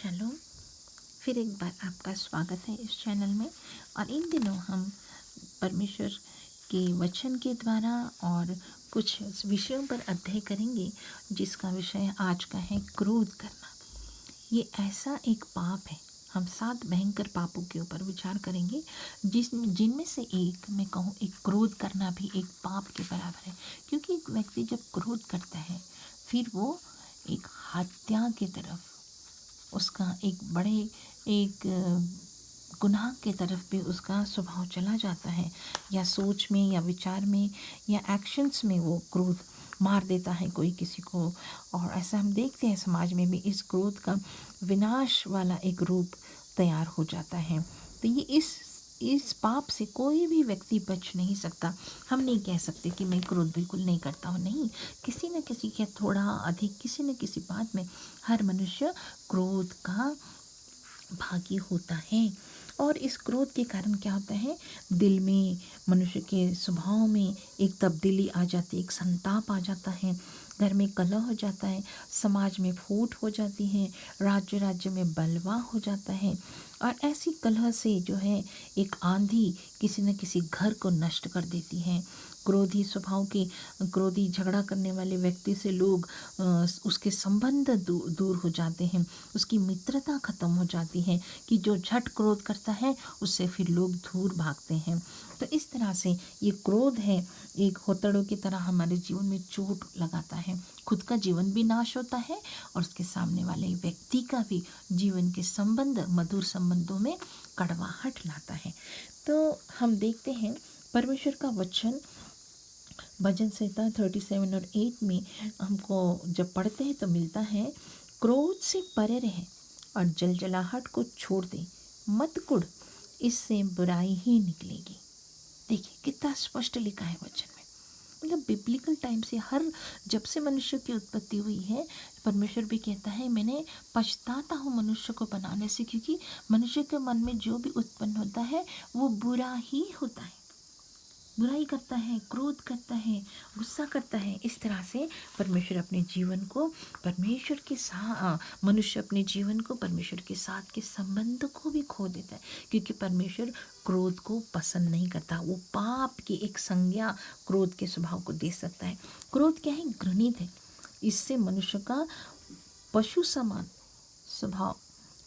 शैलोम। फिर एक बार आपका स्वागत है इस चैनल में। और इन दिनों हम परमेश्वर के वचन के द्वारा और कुछ विषयों पर अध्ययन करेंगे, जिसका विषय आज का है क्रोध करना। ये ऐसा एक पाप है। हम 7 भयंकर पापों के ऊपर विचार करेंगे, जिनमें से एक मैं कहूँ, एक क्रोध करना भी एक पाप के बराबर है। क्योंकि एक व्यक्ति जब क्रोध करता है, फिर वो एक हत्या की तरफ, उसका एक गुनाह के तरफ भी उसका स्वभाव चला जाता है, या सोच में या विचार में या एक्शंस में वो क्रोध मार देता है कोई किसी को। और ऐसा हम देखते हैं समाज में भी, इस क्रोध का विनाश वाला एक रूप तैयार हो जाता है। तो ये इस पाप से कोई भी व्यक्ति बच नहीं सकता। हम नहीं कह सकते कि मैं क्रोध बिल्कुल नहीं करता हूँ, नहीं। किसी न किसी के थोड़ा अधिक, किसी न किसी बात में हर मनुष्य क्रोध का भागी होता है। और इस क्रोध के कारण क्या होता है, दिल में, मनुष्य के स्वभाव में एक तब्दीली आ जाती है, एक संताप आ जाता है, घर में कलह हो जाता है, समाज में फूट हो जाती है, राज्य राज्य में बलवा हो जाता है। और ऐसी कलह से जो है एक आंधी किसी न किसी घर को नष्ट कर देती है। क्रोधी स्वभाव के, क्रोधी झगड़ा करने वाले व्यक्ति से लोग उसके संबंध दूर हो जाते हैं, उसकी मित्रता खत्म हो जाती है कि जो झट क्रोध करता है उससे फिर लोग दूर भागते हैं। तो इस तरह से ये क्रोध है, एक होतड़ों की तरह हमारे जीवन में चोट लगाता है। खुद का जीवन भी नाश होता है और उसके सामने वाले व्यक्ति का भी जीवन के संबंध, मधुर संबंधों में कड़वाहट लाता है। तो हम देखते हैं परमेश्वर का वचन भजन संहिता 37 और 8 में हमको जब पढ़ते हैं तो मिलता है, क्रोध से परे रहे और जलजलाहट को छोड़ दे, मत कुढ़, इससे बुराई ही निकलेगी। देखिए कितना स्पष्ट लिखा है वचन में। मतलब बिब्लिकल टाइम से, जब से मनुष्य की उत्पत्ति हुई है, परमेश्वर भी कहता है मैंने पछताता हूँ मनुष्य को बनाने से, क्योंकि मनुष्य के मन में जो भी उत्पन्न होता है वो बुरा ही होता है। बुराई करता है, क्रोध करता है, गुस्सा करता है। इस तरह से परमेश्वर अपने जीवन को परमेश्वर के साथ, मनुष्य अपने जीवन को परमेश्वर के साथ के संबंध को भी खो देता है, क्योंकि परमेश्वर क्रोध को पसंद नहीं करता। वो पाप की एक संज्ञा क्रोध के स्वभाव को दे सकता है। क्रोध क्या है, घृणित है। इससे मनुष्य का पशु समान स्वभाव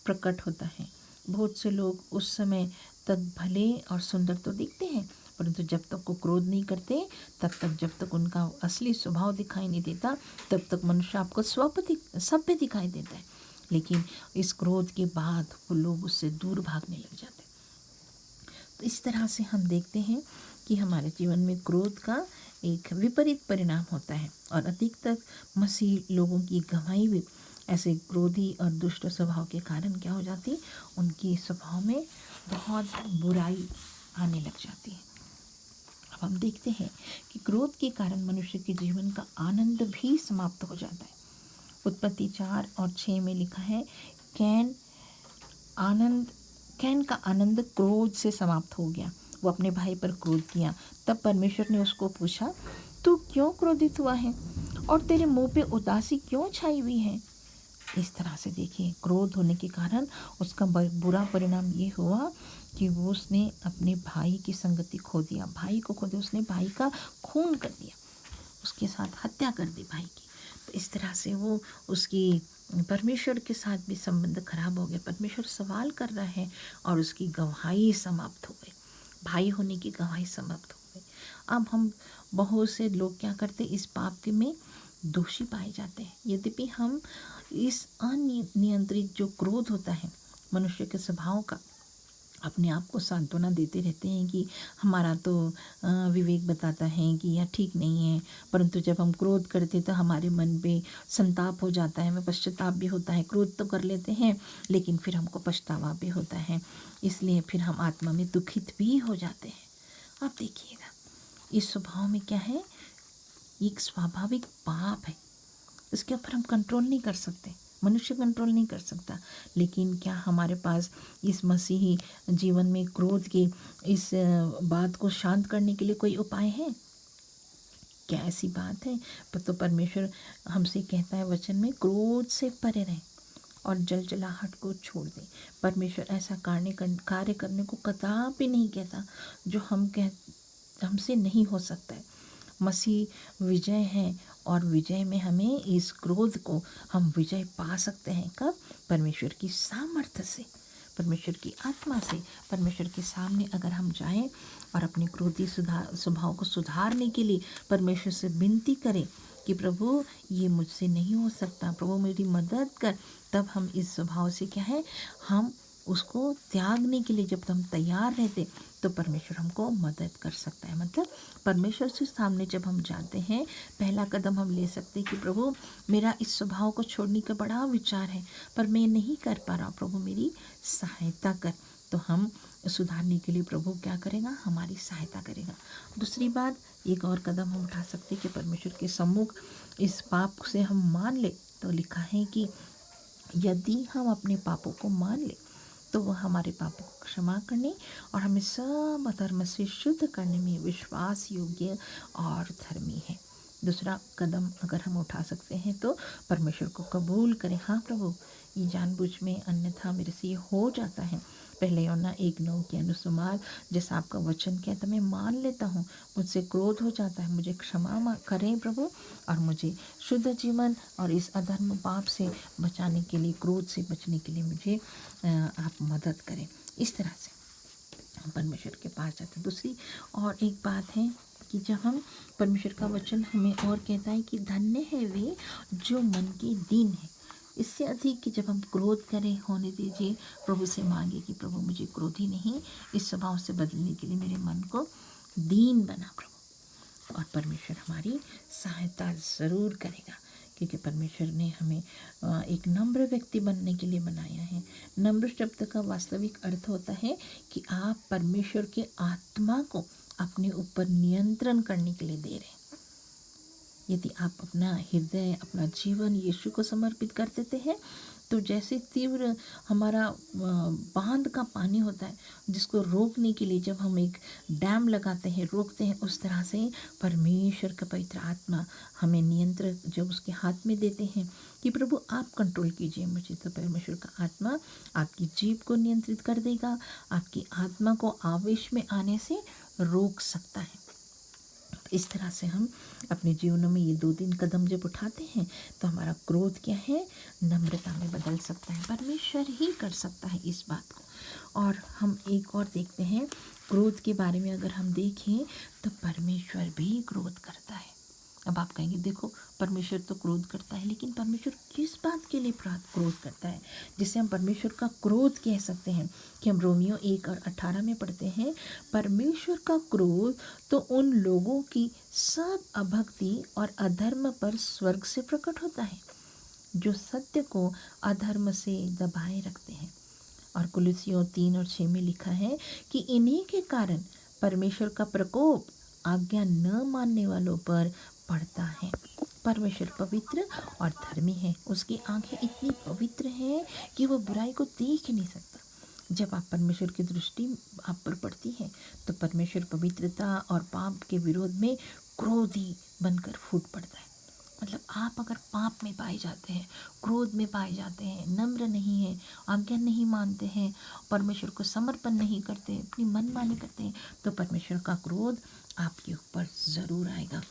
प्रकट होता है। बहुत से लोग उस समय तक भले और सुंदर तो दिखते हैं, परंतु जब तक वो क्रोध नहीं करते, तब तक, जब तक उनका असली स्वभाव दिखाई नहीं देता, तब तक मनुष्य आपको सभ्य दिखाई देता है। लेकिन इस क्रोध के बाद वो लोग उससे दूर भागने लग जाते हैं। तो इस तरह से हम देखते हैं कि हमारे जीवन में क्रोध का एक विपरीत परिणाम होता है। और अधिकतर मसीह लोगों की गवाही भी ऐसे क्रोधी और दुष्ट स्वभाव के कारण क्या हो जाती, उनकी स्वभाव में बहुत बुराई आने लग जाती है। अब हम देखते हैं कि क्रोध के कारण मनुष्य के जीवन का आनंद भी समाप्त हो जाता है। उत्पत्ति 4 और 6 में लिखा है, कैन का आनंद क्रोध से समाप्त हो गया। वो अपने भाई पर क्रोध किया। तब परमेश्वर ने उसको पूछा, तू क्यों क्रोधित हुआ है और तेरे मुंह पे उदासी क्यों छाई हुई है। इस तरह से देखिए, क्रोध होने के कारण उसका बुरा परिणाम ये हुआ कि वो उसने अपने भाई की संगति खो दिया, भाई को खो दिया, उसने भाई का खून कर दिया, उसके साथ हत्या कर दी भाई की। तो इस तरह से वो उसकी परमेश्वर के साथ भी संबंध खराब हो गया। परमेश्वर सवाल कर रहा है और उसकी गवाही समाप्त हो गई, भाई होने की गवाही समाप्त हो गई। अब हम, बहुत से लोग क्या करते, इस पाप के में दोषी पाए जाते हैं। यद्यपि हम इस अनियंत्रित जो क्रोध होता है मनुष्य के स्वभाव का, अपने आप को सांत्वना देते रहते हैं कि हमारा तो विवेक बताता है कि यह ठीक नहीं है। परंतु जब हम क्रोध करते तो हमारे मन पे संताप हो जाता है, हमें पश्चाताप भी होता है। क्रोध तो कर लेते हैं लेकिन फिर हमको पछतावा भी होता है, इसलिए फिर हम आत्मा में दुखित भी हो जाते हैं। आप देखिएगा, इस स्वभाव में क्या है, एक स्वाभाविक पाप है। इसके ऊपर हम कंट्रोल नहीं कर सकते, मनुष्य कंट्रोल नहीं कर सकता। लेकिन क्या हमारे पास इस मसीही जीवन में क्रोध की इस बात को शांत करने के लिए कोई उपाय है? क्या ऐसी बात है? पर तो परमेश्वर हमसे कहता है वचन में, क्रोध से परे रहें, और जलजलाहट को छोड़ दें। परमेश्वर ऐसा कार्य करने को कदापि नहीं कहता जो हमसे नहीं हो सकता है। मसीह विजय है और विजय में हमें इस क्रोध को हम विजय पा सकते हैं। कब? परमेश्वर की सामर्थ्य से, परमेश्वर की आत्मा से। परमेश्वर के सामने अगर हम जाएं और अपने क्रोधी स्वभाव को सुधारने के लिए परमेश्वर से विनती करें कि प्रभु ये मुझसे नहीं हो सकता, प्रभु मेरी मदद कर, तब हम इस स्वभाव से क्या है, हम उसको त्यागने के लिए जब हम तैयार रहते तो परमेश्वर हमको मदद कर सकता है। मतलब परमेश्वर से सामने जब हम जाते हैं, पहला कदम हम ले सकते हैं कि प्रभु मेरा इस स्वभाव को छोड़ने का बड़ा विचार है पर मैं नहीं कर पा रहा, प्रभु मेरी सहायता कर। तो हम सुधारने के लिए प्रभु क्या करेगा, हमारी सहायता करेगा। दूसरी बात, एक और कदम हम उठा सकते हैं कि परमेश्वर के सम्मुख इस पाप से हम मान ले। तो लिखा है कि यदि हम अपने पापों को मान ले तो वह हमारे पापों को क्षमा करने और हमें सब अधर्म से शुद्ध करने में विश्वास योग्य और धर्मी है। दूसरा कदम अगर हम उठा सकते हैं तो परमेश्वर को कबूल करें। हाँ प्रभु, ये जानबूझ में, अन्यथा मेरे से ये हो जाता है। पहले यूहन्ना 1:9 के अनुसार जैसा आपका वचन कहता, मैं मान लेता हूँ, मुझसे क्रोध हो जाता है, मुझे क्षमा करें प्रभु, और मुझे शुद्ध जीवन और इस अधर्म पाप से बचाने के लिए, क्रोध से बचने के लिए मुझे आप मदद करें। इस तरह से हम परमेश्वर के पास जाते हैं। दूसरी और एक बात है कि जब हम परमेश्वर का वचन हमें और कहता है कि धन्य है वे जो मन के दीन है। इससे अधिक कि जब हम क्रोध करें, होने दीजिए, प्रभु से मांगे कि प्रभु मुझे क्रोधी नहीं, इस स्वभाव से बदलने के लिए मेरे मन को दीन बना प्रभु। और परमेश्वर हमारी सहायता ज़रूर करेगा, क्योंकि परमेश्वर ने हमें एक नम्र व्यक्ति बनने के लिए बनाया है। नम्र शब्द का वास्तविक अर्थ होता है कि आप परमेश्वर के आत्मा को अपने ऊपर नियंत्रण करने के लिए दे रहे हैं। यदि आप अपना हृदय, अपना जीवन यीशु को समर्पित कर देते हैं तो जैसे तीव्र हमारा बांध का पानी होता है जिसको रोकने के लिए जब हम एक डैम लगाते हैं, रोकते हैं, उस तरह से परमेश्वर का पवित्र आत्मा हमें नियंत्रण जब उसके हाथ में देते हैं कि प्रभु आप कंट्रोल कीजिए मुझे, तो परमेश्वर का आत्मा आपकी जीभ को नियंत्रित कर देगा, आपकी आत्मा को आवेश में आने से रोक सकता है। इस तरह से हम अपने जीवनों में ये 2-3 कदम जब उठाते हैं तो हमारा क्रोध क्या है, नम्रता में बदल सकता है। परमेश्वर ही कर सकता है इस बात को। और हम एक और देखते हैं, क्रोध के बारे में अगर हम देखें तो परमेश्वर भी क्रोध करता है। अब आप कहेंगे देखो परमेश्वर तो क्रोध करता है, लेकिन परमेश्वर किस बात के लिए क्रोध करता है जिसे हम परमेश्वर का क्रोध कह सकते हैं? कि हम रोमियो 1:18 में पढ़ते हैं, परमेश्वर का क्रोध तो उन लोगों की सब अभक्ति और अधर्म पर स्वर्ग से प्रकट होता है जो सत्य को अधर्म से दबाए रखते हैं। और कुलुस्सियों 3:6 में लिखा है कि इन्हीं के कारण परमेश्वर का प्रकोप आज्ञा न मानने वालों पर पड़ता है। परमेश्वर पवित्र और धर्मी है, उसकी आंखें इतनी पवित्र हैं कि वो बुराई को देख नहीं सकता। जब आप परमेश्वर की दृष्टि आप पर पड़ती है तो परमेश्वर पवित्रता और पाप के विरोध में क्रोधी बनकर फूट पड़ता है। मतलब आप अगर पाप में पाए जाते हैं, क्रोध में पाए जाते हैं, नम्र नहीं है, आज्ञा नहीं मानते हैं, परमेश्वर को समर्पण नहीं करते, अपनी मनमानी करते हैं, तो परमेश्वर का क्रोध आपके ऊपर ज़रूर आएगा।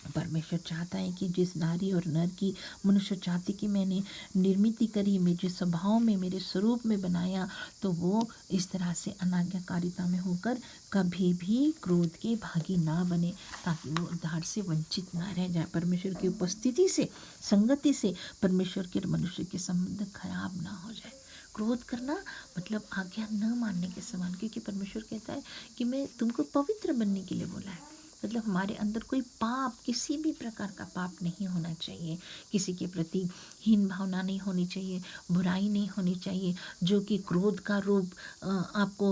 परमेश्वर चाहता है कि जिस नारी और नर की, मनुष्य जाति की मैंने निर्मित करी, मेरे स्वभाव में, मेरे स्वरूप में बनाया, तो वो इस तरह से अनाज्ञाकारिता में होकर कभी भी क्रोध के भागी ना बने, ताकि वो उद्धार से वंचित ना रह जाए। परमेश्वर की उपस्थिति से, संगति से परमेश्वर के मनुष्य के संबंध खराब ना हो जाए। क्रोध करना मतलब आज्ञा न मानने के समान, क्योंकि परमेश्वर कहता है कि मैं तुमको पवित्र बनने के लिए बोला है। मतलब हमारे अंदर कोई पाप, किसी भी प्रकार का पाप नहीं होना चाहिए, किसी के प्रति हीन भावना नहीं होनी चाहिए, बुराई नहीं होनी चाहिए जो कि क्रोध का रूप आपको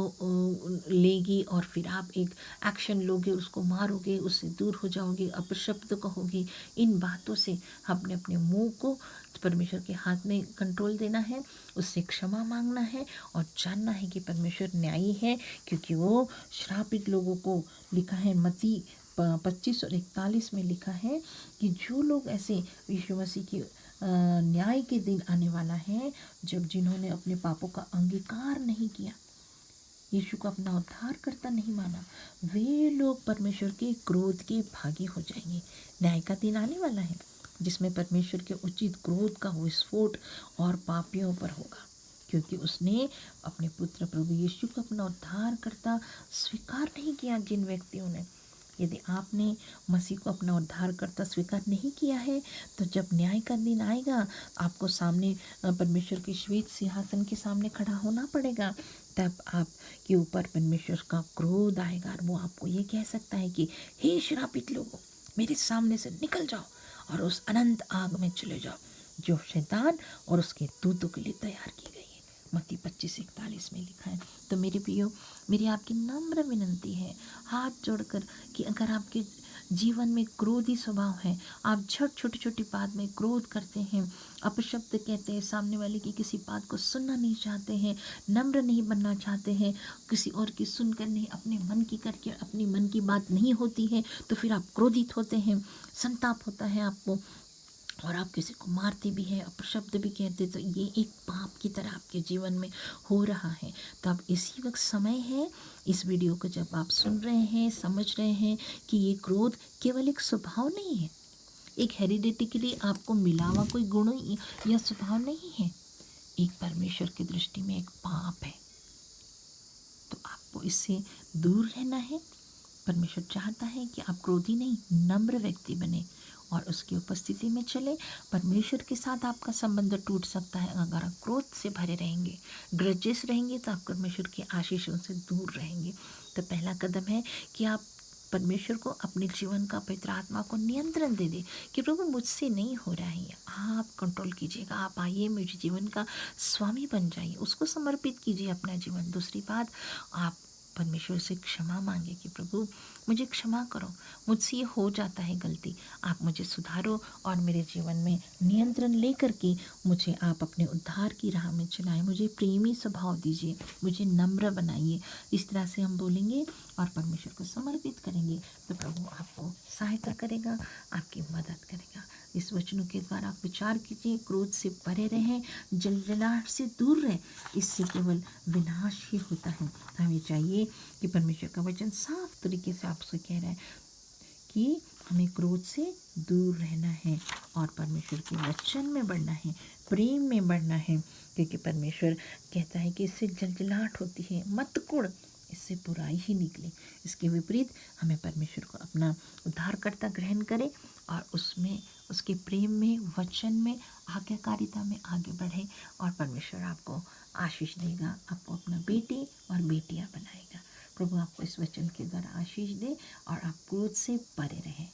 लेगी और फिर आप एक एक्शन लोगे, उसको मारोगे, उससे दूर हो जाओगे, अपशब्द कहोगे। इन बातों से हमने अपने मुंह को परमेश्वर के हाथ में कंट्रोल देना है, उससे क्षमा मांगना है और जानना है कि परमेश्वर न्यायी है, क्योंकि वो श्रापित लोगों को, लिखा है मत्ती 25 और 41 में लिखा है कि जो लोग ऐसे यीशु मसीह की न्याय के दिन आने वाला है, जब जिन्होंने अपने पापों का अंगीकार नहीं किया, यीशु को अपना उद्धारकर्ता नहीं माना, वे लोग परमेश्वर के क्रोध के भागी हो जाएंगे। न्याय का दिन आने वाला है जिसमें परमेश्वर के उचित क्रोध का विस्फोट और पापियों पर होगा, क्योंकि उसने अपने पुत्र प्रभु यीशु को अपना उद्धारकर्ता स्वीकार नहीं किया। जिन व्यक्तियों ने, यदि आपने मसीह को अपना उद्धारकर्ता स्वीकार नहीं किया है, तो जब न्याय का दिन आएगा, आपको सामने परमेश्वर के श्वेत सिंहासन के सामने खड़ा होना पड़ेगा। तब आपके ऊपर परमेश्वर का क्रोध आएगा और वो आपको ये कह सकता है कि हे श्रापित लोगों, मेरे सामने से निकल जाओ और उस अनंत आग में चले जाओ, जो शैतान और उसके दूतों के लिए तैयार की गई है। मत्ती 25:41 में लिखा है। तो मेरे प्रियो, मेरी आपकी नम्र विनंती है हाथ जोड़कर कि अगर आपके जीवन में क्रोधी स्वभाव है, आप छोटी छोटी बात में क्रोध करते हैं, अपशब्द कहते हैं, सामने वाले की किसी बात को सुनना नहीं चाहते हैं, नम्र नहीं बनना चाहते हैं, किसी और की सुनकर नहीं, अपने मन की करके अपनी मन की बात नहीं होती है, तो फिर आप क्रोधित होते हैं, संताप होता है आपको, और आप किसी को मारते भी हैं, अपशब्द भी कहते, तो ये एक पाप की तरह आपके जीवन में हो रहा है। तो अब इसी वक्त समय है, इस वीडियो को जब आप सुन रहे हैं, समझ रहे हैं कि ये क्रोध केवल एक स्वभाव नहीं है, एक हेरिडिटिकली आपको मिला हुआ कोई गुण या स्वभाव नहीं है, एक परमेश्वर की दृष्टि में एक पाप है। तो आपको इससे दूर रहना है। परमेश्वर चाहता है कि आप क्रोधी नहीं, नम्र व्यक्ति बने और उसकी उपस्थिति में चले। परमेश्वर के साथ आपका संबंध टूट सकता है अगर आप क्रोध से भरे रहेंगे, ग्रजेस रहेंगे, तो आप परमेश्वर के आशीषों से दूर रहेंगे। तो पहला कदम है कि आप परमेश्वर को अपने जीवन का, पवित्र आत्मा को नियंत्रण दे दे कि प्रभु मुझसे नहीं हो रहा है, आप कंट्रोल कीजिएगा, आप आइए, मेरे जीवन का स्वामी बन जाइए, उसको समर्पित कीजिए अपना जीवन। दूसरी बात, आप परमेश्वर से क्षमा मांगे कि प्रभु मुझे क्षमा करो, मुझसे ये हो जाता है गलती, आप मुझे सुधारो और मेरे जीवन में नियंत्रण लेकर के मुझे आप अपने उद्धार की राह में चलाएं, मुझे प्रेमी स्वभाव दीजिए, मुझे नम्र बनाइए। इस तरह से हम बोलेंगे और परमेश्वर को समर्पित करेंगे, तो प्रभु आपको सहायता करेगा, आपकी मदद करेगा। इस वचनों के द्वारा आप विचार कीजिए, क्रोध से परे रहें, जलजलाहट से दूर रहें, इससे केवल विनाश ही होता है। तो हमें चाहिए कि परमेश्वर का वचन साफ तरीके से आपसे कह रहा है कि हमें क्रोध से दूर रहना है और परमेश्वर के वचन में बढ़ना है, प्रेम में बढ़ना है, क्योंकि परमेश्वर कहता है कि इससे जलजलाहट होती है, मत कुड़, इससे बुराई ही निकले। इसके विपरीत हमें परमेश्वर को अपना उद्धारकर्ता ग्रहण करें और उसमें, उसके प्रेम में, वचन में, आज्ञाकारिता में आगे बढ़े और परमेश्वर आपको आशीष देगा, आपको अपना बेटे और बेटियां बनाएगा। प्रभु आपको इस वचन के द्वारा आशीष दे और आप क्रोध से परे रहें।